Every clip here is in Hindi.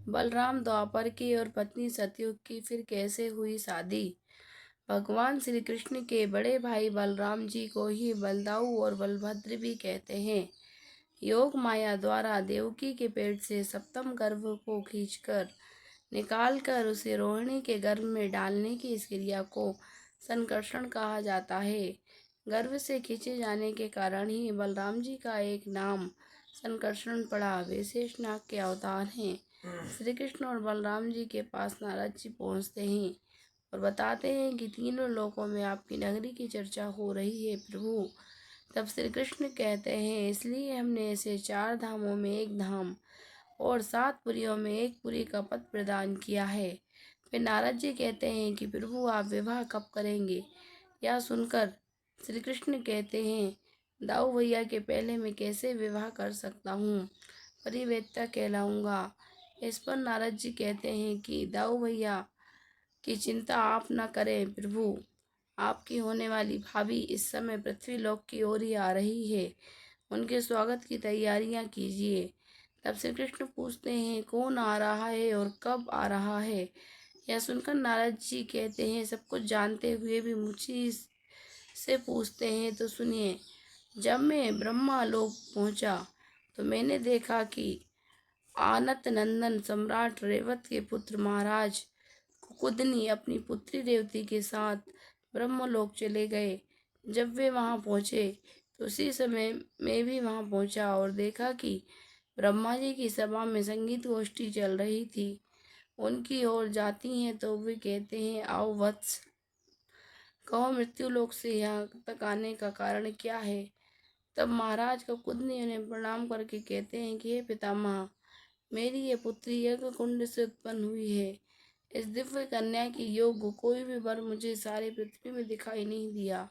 बलराम द्वापर की और पत्नी सतयुग की फिर कैसे हुई शादी। भगवान श्री कृष्ण के बड़े भाई बलराम जी को ही बलदाऊ और बलभद्र भी कहते हैं। योग माया द्वारा देवकी के पेट से सप्तम गर्भ को खींचकर निकालकर उसे रोहिणी के गर्भ में डालने की इस क्रिया को संकर्षण कहा जाता है। गर्भ से खींचे जाने के कारण ही बलराम जी का एक नाम संकर्षण पड़ा। विशेष नाग के अवतार हैं। श्री कृष्ण और बलराम जी के पास नारद जी पहुँचते हैं और बताते हैं कि तीनों लोकों में आपकी नगरी की चर्चा हो रही है प्रभु। तब श्री कृष्ण कहते हैं, इसलिए हमने इसे 4 धामों में एक धाम और 7 पुरियों में एक पुरी का पद प्रदान किया है। फिर नारद जी कहते हैं कि प्रभु आप विवाह कब करेंगे। यह सुनकर श्री कृष्ण कहते हैं, दाऊ भैया के पहले मैं कैसे विवाह कर सकता हूँ, परिवेत्ता कहलाऊंगा। इस पर नारद जी कहते हैं कि दाऊ भैया की चिंता आप न करें प्रभु, आपकी होने वाली भाभी इस समय पृथ्वी लोक की ओर ही आ रही है, उनके स्वागत की तैयारियां कीजिए। तब श्री कृष्ण पूछते हैं, कौन आ रहा है और कब आ रहा है। यह सुनकर नारद जी कहते हैं, सब कुछ जानते हुए भी मुझी से पूछते हैं तो सुनिए। जब मैं ब्रह्मा लोक पहुंचा तो मैंने देखा कि आनत नंदन सम्राट रेवत के पुत्र महाराज कुकुदनी अपनी पुत्री रेवती के साथ ब्रह्मलोक चले गए। जब वे वहां पहुंचे तो उसी समय मैं भी वहां पहुंचा और देखा कि ब्रह्मा जी की सभा में संगीत गोष्ठी चल रही थी। उनकी ओर जाती हैं तो वे कहते हैं, आओ वत्स, कहो मृत्यु लोक से यहाँ तक आने का कारण क्या है। तब महाराज कुकुदनी उन्हें प्रणाम करके कहते हैं कि हे पितामह, मेरी ये पुत्री यज्ञ कुंड से उत्पन्न हुई है। इस दिव्य कन्या की योग कोई भी वर मुझे सारी पृथ्वी में दिखाई नहीं दिया,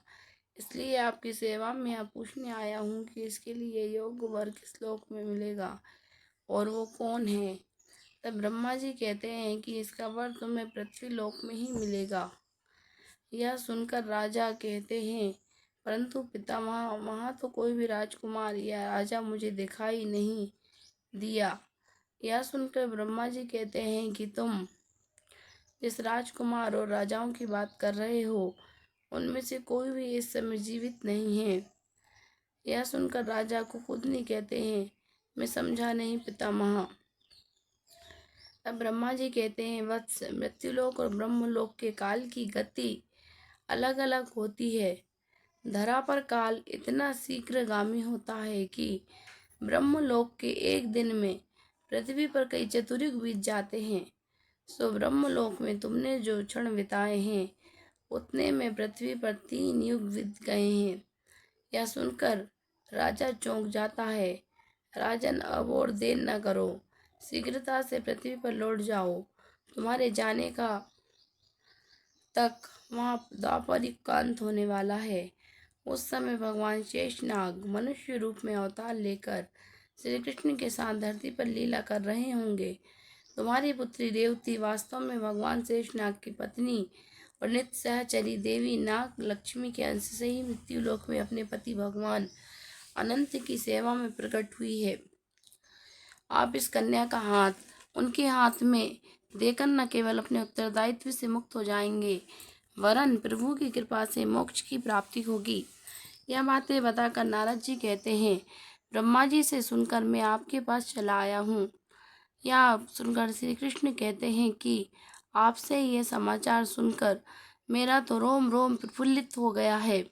इसलिए आपकी सेवा में यहाँ पूछने आया हूँ कि इसके लिए योग्य वर किस लोक में मिलेगा और वो कौन है। तब ब्रह्मा जी कहते हैं कि इसका वर तुम्हें पृथ्वी लोक में ही मिलेगा। यह सुनकर राजा कहते हैं, परंतु पितामह, वहाँ तो कोई भी राजकुमार या राजा मुझे दिखाई नहीं दिया। यह सुनकर ब्रह्मा जी कहते हैं कि तुम जिस राजकुमार और राजाओं की बात कर रहे हो उनमें से कोई भी इस समय जीवित नहीं है। यह सुनकर राजा कुकुदनी कहते हैं, मैं समझा नहीं पितामह। तब ब्रह्मा जी कहते हैं, वत्स, मृत्युलोक और ब्रह्मलोक के काल की गति अलग अलग होती है। धरा पर काल इतना शीघ्रगामी होता है कि ब्रह्मलोक के एक दिन में पृथ्वी पर कई चतुर्युग बीत जाते हैं। सो ब्रह्मलोक में तुमने जो क्षण बिताए हैं उतने में पृथ्वी पर 3 युग बीत गए हैं। यह सुनकर राजा चौंक जाता है। राजन, अब और देर न करो, शीघ्रता से पृथ्वी पर लौट जाओ। तुम्हारे जाने का तक वहाँ द्वापर युग का अंत होने वाला है। उस समय भगवान शेषनाग मनुष्य रूप में अवतार लेकर श्री कृष्ण के साथ धरती पर लीला कर रहे होंगे। तुम्हारी पुत्री रेवती वास्तव में भगवान शेषनाग की पत्नी और नित्य सहचरी देवी नाग लक्ष्मी के अंश से ही मृत्युलोक में अपने पति भगवान अनंत की सेवा में प्रकट हुई है। आप इस कन्या का हाथ उनके हाथ में देकर न केवल अपने उत्तरदायित्व से मुक्त हो जाएंगे, वरन प्रभु की कृपा से मोक्ष की प्राप्ति होगी। यह बातें बताकर नारद जी कहते हैं, ब्रह्मा जी से सुनकर मैं आपके पास चला आया हूँ। यह सुनकर श्री कृष्ण कहते हैं कि आपसे यह समाचार सुनकर मेरा तो रोम रोम प्रफुल्लित हो गया है।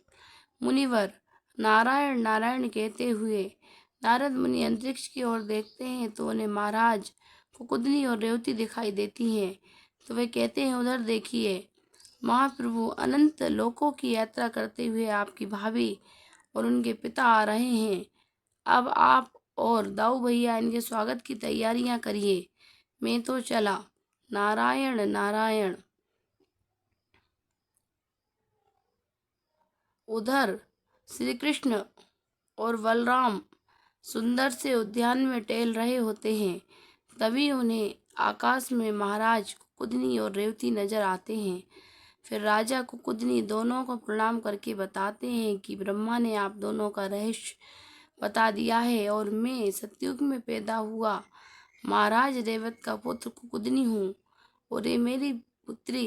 मुनिवर, नारायण नारायण कहते हुए नारद मुनि अंतरिक्ष की ओर देखते हैं तो उन्हें महाराज कुकुदनी और रेवती दिखाई देती हैं। तो वे कहते हैं, उधर देखिए, महाप्रभु अनंत लोकों की यात्रा करते हुए आपकी भाभी और उनके पिता आ रहे हैं। अब आप और दाऊ भैया इनके स्वागत की तैयारियां करिए, मैं तो चला। नारायण नारायण। उधर श्री कृष्ण और बलराम सुंदर से उद्यान में टहल रहे होते हैं। तभी उन्हें आकाश में महाराज कुकुदनी और रेवती नजर आते हैं। फिर राजा कुकुदनी दोनों को प्रणाम करके बताते हैं कि ब्रह्मा ने आप दोनों का रहस्य बता दिया है और मैं सतयुग में पैदा हुआ महाराज रेवत का पुत्र कुकुदनी हूँ और ये मेरी पुत्री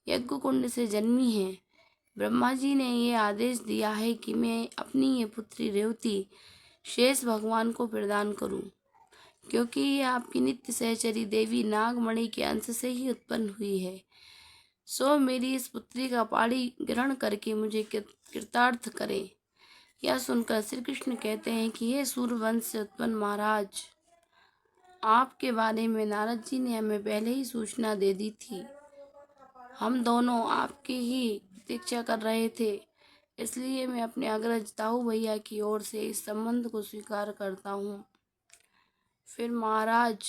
यज्ञकुंड से जन्मी है। ब्रह्मा जी ने ये आदेश दिया है कि मैं अपनी ये पुत्री रेवती शेष भगवान को प्रदान करूं, क्योंकि ये आपकी नित्य सहचरी देवी नागमणि के अंश से ही उत्पन्न हुई है। सो मेरी इस पुत्री का पाणी ग्रहण करके मुझे कृतार्थ करें। यह सुनकर श्री कृष्ण कहते हैं कि हे सूर्यवंश से उत्पन्न महाराज, आपके बारे में नारद जी ने हमें पहले ही सूचना दे दी थी। हम दोनों आपकी ही प्रतीक्षा कर रहे थे, इसलिए मैं अपने अग्रज दाऊ भैया की ओर से इस संबंध को स्वीकार करता हूँ। फिर महाराज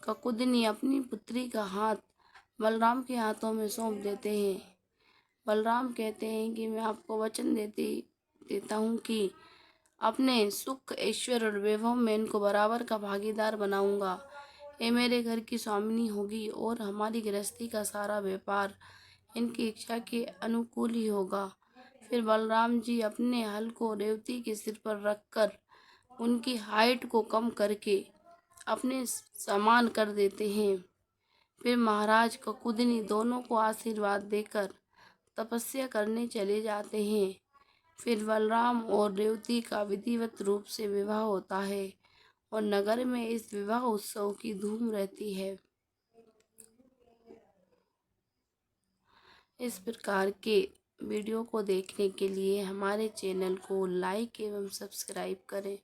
ककुदनी अपनी पुत्री का हाथ बलराम के हाथों में सौंप देते हैं। बलराम कहते हैं कि मैं आपको वचन देता हूँ कि अपने सुख ऐश्वर्य और वैभव में इनको बराबर का भागीदार बनाऊंगा। ये मेरे घर की स्वामिनी होगी और हमारी गृहस्थी का सारा व्यापार इनकी इच्छा के अनुकूल ही होगा। फिर बलराम जी अपने हल को रेवती के सिर पर रखकर उनकी हाइट को कम करके अपने समान कर देते हैं। फिर महाराज ककुदनी दोनों को आशीर्वाद देकर तपस्या करने चले जाते हैं। फिर बलराम और रेवती का विधिवत रूप से विवाह होता है और नगर में इस विवाह उत्सव की धूम रहती है। इस प्रकार के वीडियो को देखने के लिए हमारे चैनल को लाइक एवं सब्सक्राइब करें।